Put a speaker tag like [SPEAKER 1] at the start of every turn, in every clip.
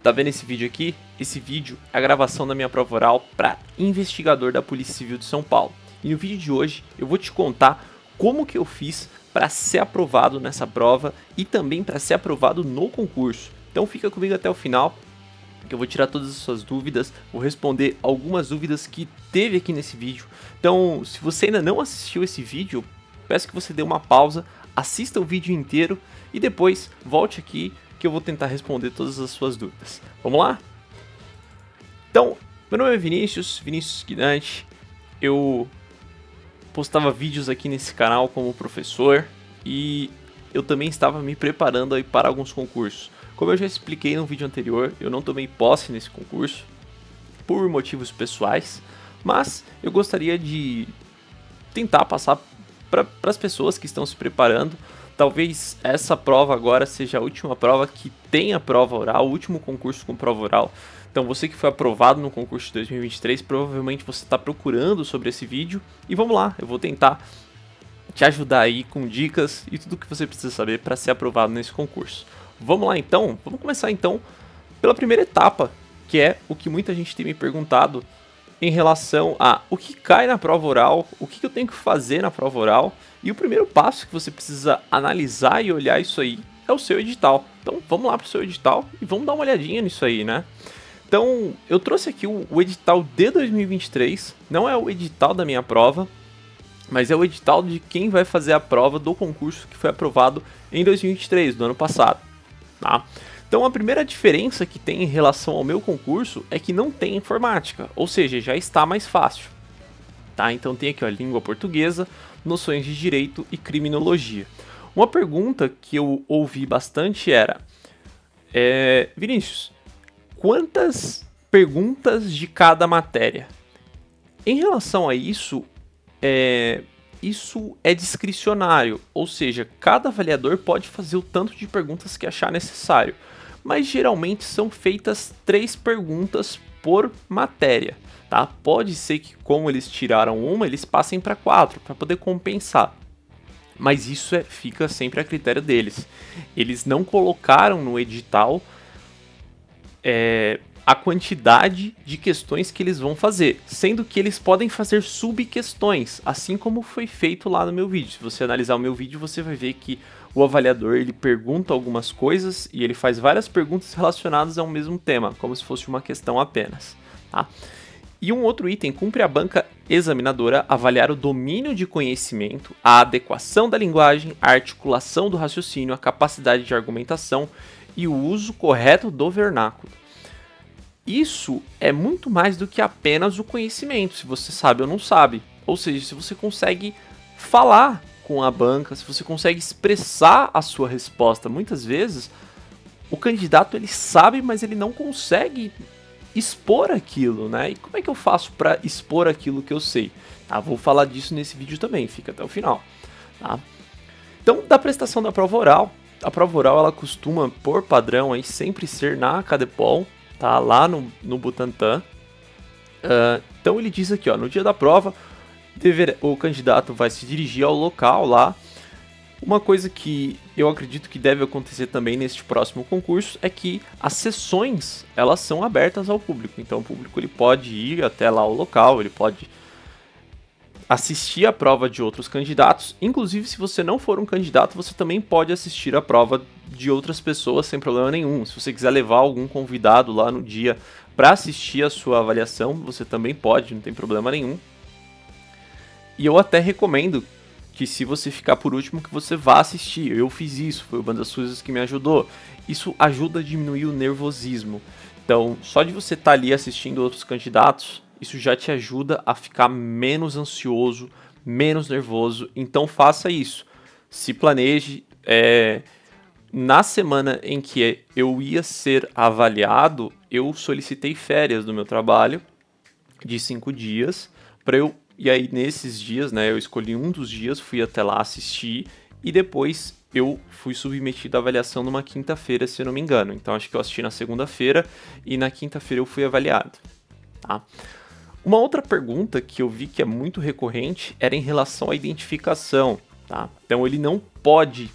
[SPEAKER 1] Tá vendo esse vídeo aqui? Esse vídeo é a gravação da minha prova oral para investigador da Polícia Civil de São Paulo. E no vídeo de hoje eu vou te contar como que eu fiz para ser aprovado nessa prova e também para ser aprovado no concurso. Então fica comigo até o final, que eu vou tirar todas as suas dúvidas, vou responder algumas dúvidas que teve aqui nesse vídeo. Então, se você ainda não assistiu esse vídeo, peço que você dê uma pausa, assista o vídeo inteiro e depois volte aqui que eu vou tentar responder todas as suas dúvidas. Vamos lá? Então, meu nome é Vinícius Guidante. Eu postava vídeos aqui nesse canal como professor e eu também estava me preparando aí para alguns concursos. Como eu já expliquei no vídeo anterior, eu não tomei posse nesse concurso por motivos pessoais, mas eu gostaria de tentar passar para as pessoas que estão se preparando. Talvez essa prova agora seja a última prova que tenha prova oral, o último concurso com prova oral. Então você que foi aprovado no concurso de 2023, provavelmente você está procurando sobre esse vídeo. E vamos lá, eu vou tentar te ajudar aí com dicas e tudo que você precisa saber para ser aprovado nesse concurso. Vamos lá então? Vamos começar então pela primeira etapa, que é o que muita gente tem me perguntado em relação a o que cai na prova oral, o que eu tenho que fazer na prova oral. E o primeiro passo que você precisa analisar e olhar isso aí é o seu edital. Então vamos lá para o seu edital e vamos dar uma olhadinha nisso aí, né? Então eu trouxe aqui o edital de 2023, não é o edital da minha prova, mas é o edital de quem vai fazer a prova do concurso que foi aprovado em 2023, do ano passado, tá? Então a primeira diferença que tem em relação ao meu concurso é que não tem informática, ou seja, já está mais fácil, tá? Então tem aqui a língua portuguesa, noções de direito e criminologia. Uma pergunta que eu ouvi bastante era, Vinícius, quantas perguntas de cada matéria? Em relação a isso é discricionário, ou seja, cada avaliador pode fazer o tanto de perguntas que achar necessário, mas geralmente são feitas 3 perguntas por matéria, tá? Pode ser que, como eles tiraram uma, eles passem para 4 para poder compensar, mas isso fica sempre a critério deles. Eles não colocaram no edital a quantidade de questões que eles vão fazer, sendo que eles podem fazer subquestões, assim como foi feito lá no meu vídeo. Se você analisar o meu vídeo, você vai ver que o avaliador ele pergunta algumas coisas e ele faz várias perguntas relacionadas ao mesmo tema, como se fosse uma questão apenas, tá? E um outro item, cumpre a banca examinadora avaliar o domínio de conhecimento, a adequação da linguagem, a articulação do raciocínio, a capacidade de argumentação e o uso correto do vernáculo. Isso é muito mais do que apenas o conhecimento, se você sabe ou não sabe. Ou seja, se você consegue falar com a banca, se você consegue expressar a sua resposta. Muitas vezes, o candidato ele sabe, mas ele não consegue expor aquilo, né? E como é que eu faço para expor aquilo que eu sei? Tá, vou falar disso nesse vídeo também, fica até o final, tá? Então, da prestação da prova oral, a prova oral ela costuma, por padrão, aí, sempre ser na Cadepol, tá? Lá no Butantã. Então ele diz aqui, ó, no dia da prova, o candidato vai se dirigir ao local lá. Uma coisa que eu acredito que deve acontecer também neste próximo concurso é que as sessões, elas são abertas ao público. Então o público ele pode ir até lá ao local, ele pode assistir a prova de outros candidatos. Inclusive, se você não for um candidato, você também pode assistir a prova de outras pessoas sem problema nenhum. Se você quiser levar algum convidado lá no dia para assistir a sua avaliação, você também pode, não tem problema nenhum. E eu até recomendo que, se você ficar por último, que você vá assistir. Eu fiz isso, foi uma das coisas que me ajudou. Isso ajuda a diminuir o nervosismo. Então, só de você estar ali assistindo outros candidatos, isso já te ajuda a ficar menos ansioso, menos nervoso. Então faça isso. Se planeje. Na semana em que eu ia ser avaliado, eu solicitei férias do meu trabalho de 5 dias para eu. E aí nesses dias, né, eu escolhi um dos dias, fui até lá assistir e depois eu fui submetido à avaliação numa quinta-feira, se eu não me engano. Então acho que eu assisti na segunda-feira e na quinta-feira eu fui avaliado, tá? Uma outra pergunta que eu vi que é muito recorrente era em relação à identificação, tá? Então ele não pode,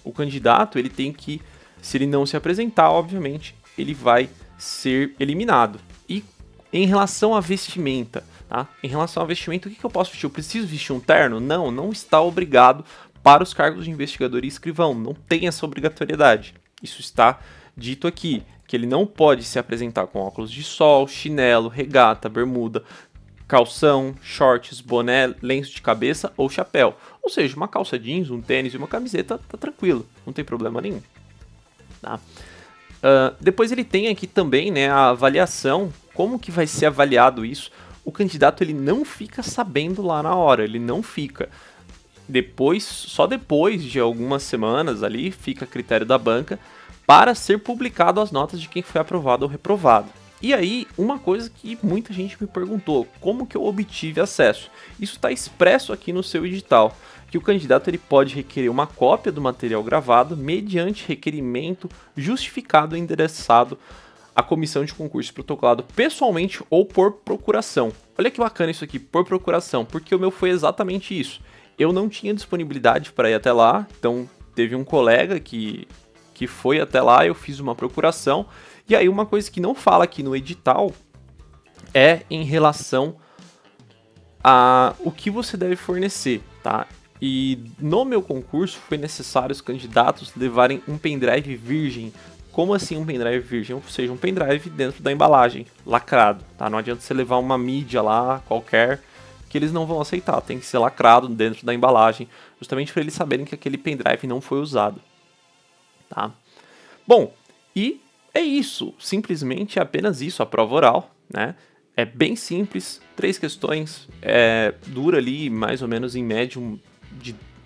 [SPEAKER 1] o candidato ele tem que, se ele não se apresentar, obviamente, ele vai ser eliminado. E em relação à vestimenta, tá? Em relação à vestimenta, o que eu posso vestir? Eu preciso vestir um terno? Não, não está obrigado para os cargos de investigador e escrivão. Não tem essa obrigatoriedade. Isso está dito aqui, que ele não pode se apresentar com óculos de sol, chinelo, regata, bermuda, calção, shorts, boné, lenço de cabeça ou chapéu. Ou seja, uma calça jeans, um tênis e uma camiseta tá tranquilo, não tem problema nenhum. Tá? Depois ele tem aqui também, né, a avaliação, como que vai ser avaliado isso. O candidato ele não fica sabendo lá na hora, ele não fica. Só depois de algumas semanas ali, fica a critério da banca para ser publicado as notas de quem foi aprovado ou reprovado. E aí, uma coisa que muita gente me perguntou, como que eu obtive acesso? Isso está expresso aqui no seu edital, que o candidato ele pode requerer uma cópia do material gravado mediante requerimento justificado e endereçado à comissão de concurso protocolado pessoalmente ou por procuração. Olha que bacana isso aqui, por procuração, porque o meu foi exatamente isso. Eu não tinha disponibilidade para ir até lá, então teve um colega que foi até lá, eu fiz uma procuração. E aí uma coisa que não fala aqui no edital é em relação a o que você deve fornecer, tá? E no meu concurso foi necessário os candidatos levarem um pendrive virgem. Como assim um pendrive virgem? Ou seja, um pendrive dentro da embalagem, lacrado, tá? Não adianta você levar uma mídia lá, qualquer, que eles não vão aceitar. Tem que ser lacrado dentro da embalagem, justamente para eles saberem que aquele pendrive não foi usado, tá? Bom, e é isso, simplesmente é apenas isso, a prova oral, né? É bem simples, 3 questões, dura ali mais ou menos em média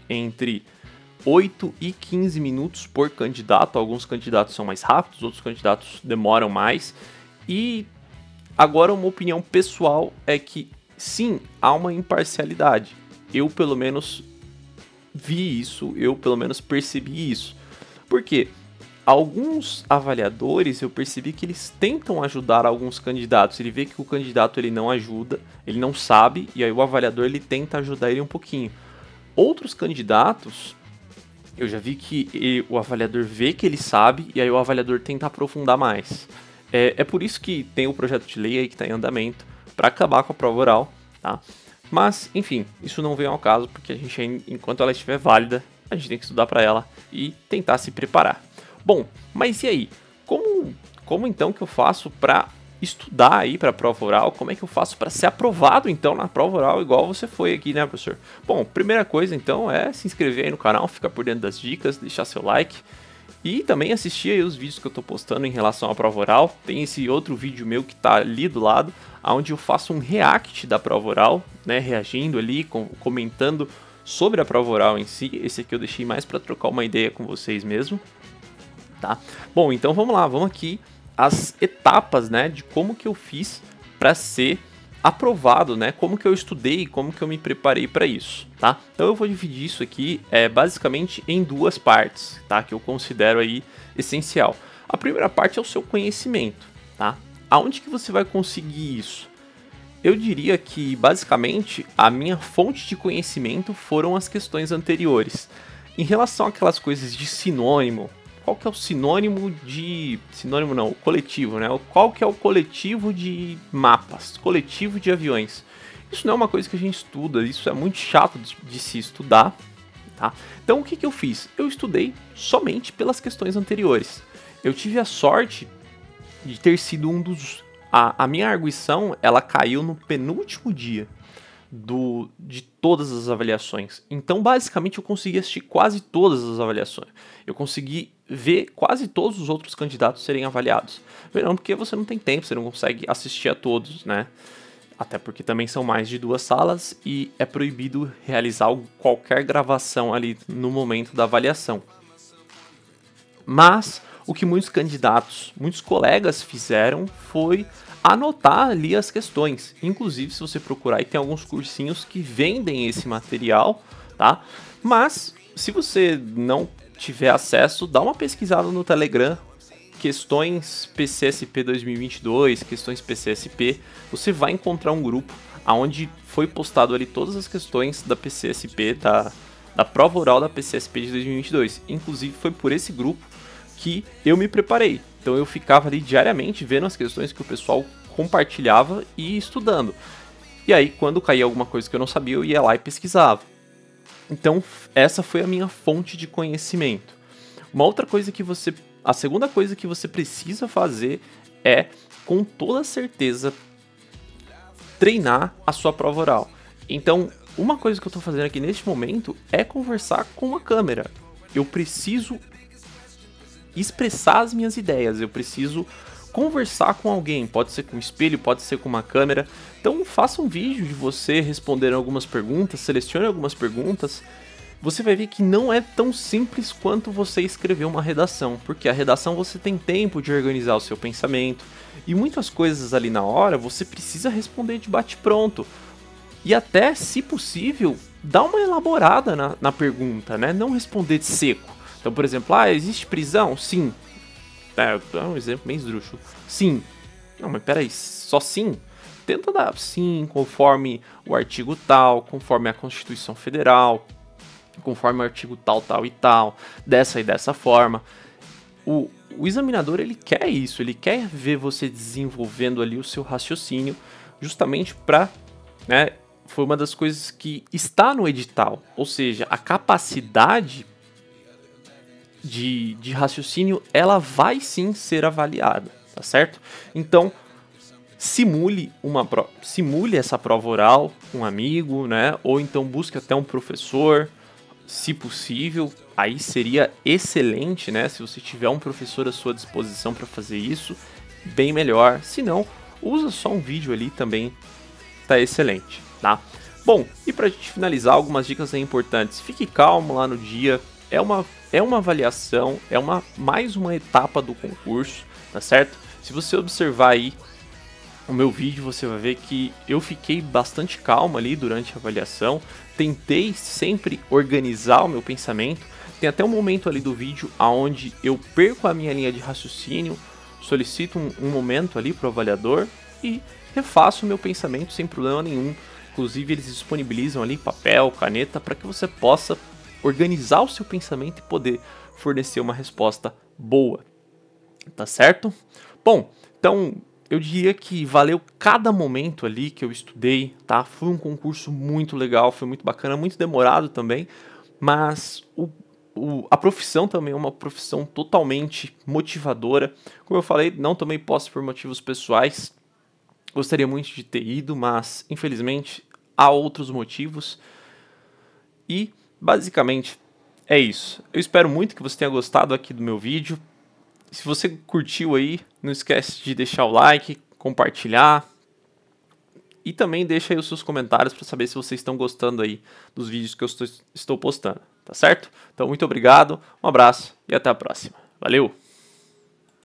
[SPEAKER 1] entre 8 e 15 minutos por candidato. Alguns candidatos são mais rápidos, outros candidatos demoram mais. E agora uma opinião pessoal é que sim, há uma imparcialidade. Eu pelo menos vi isso, eu pelo menos percebi isso. Por quê? Alguns avaliadores, eu percebi que eles tentam ajudar alguns candidatos. Ele vê que o candidato ele não ajuda, ele não sabe, e aí o avaliador ele tenta ajudar ele um pouquinho. Outros candidatos, eu já vi que o avaliador vê que ele sabe, e aí o avaliador tenta aprofundar mais. É por isso que tem o projeto de lei aí que está em andamento, para acabar com a prova oral, tá? Mas, enfim, isso não vem ao caso, porque a gente, enquanto ela estiver válida, a gente tem que estudar para ela e tentar se preparar. Bom, mas e aí? Como então que eu faço para estudar aí para a prova oral? Como é que eu faço para ser aprovado então na prova oral igual você foi aqui, né, professor? Bom, primeira coisa então é se inscrever aí no canal, ficar por dentro das dicas, deixar seu like e também assistir aí os vídeos que eu tô postando em relação à prova oral. Tem esse outro vídeo meu que tá ali do lado, onde eu faço um react da prova oral, né, reagindo ali, comentando sobre a prova oral em si. Esse aqui eu deixei mais para trocar uma ideia com vocês mesmo. Tá? Bom, então vamos lá, vamos aqui as etapas, né, de como que eu fiz para ser aprovado, né, como que eu estudei, como que eu me preparei para isso, tá? Então eu vou dividir isso aqui basicamente em 2 partes, tá, que eu considero aí essencial. A primeira parte é o seu conhecimento, tá? Aonde que você vai conseguir isso? Eu diria que basicamente a minha fonte de conhecimento foram as questões anteriores. Em relação àquelas coisas de sinônimo, qual que é o sinônimo de... Sinônimo não, o coletivo, né? Qual que é o coletivo de mapas, coletivo de aviões? Isso não é uma coisa que a gente estuda, isso é muito chato de se estudar, tá? Então o que eu fiz? Eu estudei somente pelas questões anteriores. Eu tive a sorte de ter sido um dos... A minha arguição, ela caiu no penúltimo dia de todas as avaliações. Então, basicamente, eu consegui assistir quase todas as avaliações. Eu consegui ver quase todos os outros candidatos serem avaliados. Não, porque você não tem tempo, você não consegue assistir a todos, né? Até porque também são mais de 2 salas e é proibido realizar qualquer gravação ali no momento da avaliação. Mas o que muitos candidatos, muitos colegas fizeram foi anotar ali as questões. Inclusive, se você procurar, tem alguns cursinhos que vendem esse material, tá? Mas, se você não tiver acesso, dá uma pesquisada no Telegram, questões PCSP 2022, questões PCSP, você vai encontrar um grupo onde foi postado ali todas as questões da PCSP, da prova oral da PCSP de 2022. Inclusive, foi por esse grupo que eu me preparei. Então eu ficava ali diariamente vendo as questões que o pessoal compartilhava e estudando. E aí, quando caía alguma coisa que eu não sabia, eu ia lá e pesquisava. Então, essa foi a minha fonte de conhecimento. Uma outra coisa que você... A segunda coisa que você precisa fazer é, com toda certeza, treinar a sua prova oral. Então, uma coisa que eu tô fazendo aqui neste momento é conversar com a câmera. Eu preciso expressar as minhas ideias, eu preciso conversar com alguém, pode ser com um espelho, pode ser com uma câmera. Então faça um vídeo de você respondendo algumas perguntas, selecione algumas perguntas. Você vai ver que não é tão simples quanto você escrever uma redação, porque a redação você tem tempo de organizar o seu pensamento, e muitas coisas ali na hora você precisa responder de bate-pronto. E até, se possível, dá uma elaborada na pergunta, né? Não responder de seco. Então, por exemplo, existe prisão? Sim. É um exemplo bem esdrúxulo. Sim. Não, mas peraí, só sim? Tenta dar sim, conforme o artigo tal, conforme a Constituição Federal, conforme o artigo tal, tal e tal, dessa e dessa forma. O examinador, ele quer isso, ele quer ver você desenvolvendo ali o seu raciocínio, justamente para, né, foi uma das coisas que está no edital, ou seja, a capacidade de raciocínio, ela vai sim ser avaliada, tá certo? Então, simule essa prova oral com um amigo, né? Ou então busque até um professor, se possível. Aí seria excelente, né? Se você tiver um professor à sua disposição para fazer isso, bem melhor. Se não, usa só um vídeo ali também, tá excelente, tá? Bom, e pra gente finalizar, algumas dicas importantes. Fique calmo lá no dia, é uma avaliação, mais uma etapa do concurso, tá certo? Se você observar aí o meu vídeo, você vai ver que eu fiquei bastante calmo ali durante a avaliação, tentei sempre organizar o meu pensamento. Tem até um momento ali do vídeo onde eu perco a minha linha de raciocínio, solicito um momento ali pro avaliador e refaço o meu pensamento sem problema nenhum. Inclusive eles disponibilizam ali papel, caneta, para que você possa organizar o seu pensamento e poder fornecer uma resposta boa, tá certo? Bom, então eu diria que valeu cada momento ali que eu estudei, tá? Foi um concurso muito legal, foi muito bacana, muito demorado também, mas a profissão também é uma profissão totalmente motivadora. Como eu falei, não tomei posse por motivos pessoais, gostaria muito de ter ido, mas infelizmente há outros motivos. E basicamente é isso. Eu espero muito que você tenha gostado aqui do meu vídeo. Se você curtiu aí, não esquece de deixar o like, compartilhar e também deixa aí os seus comentários para saber se vocês estão gostando aí dos vídeos que eu estou postando, tá certo? Então muito obrigado, um abraço e até a próxima. Valeu!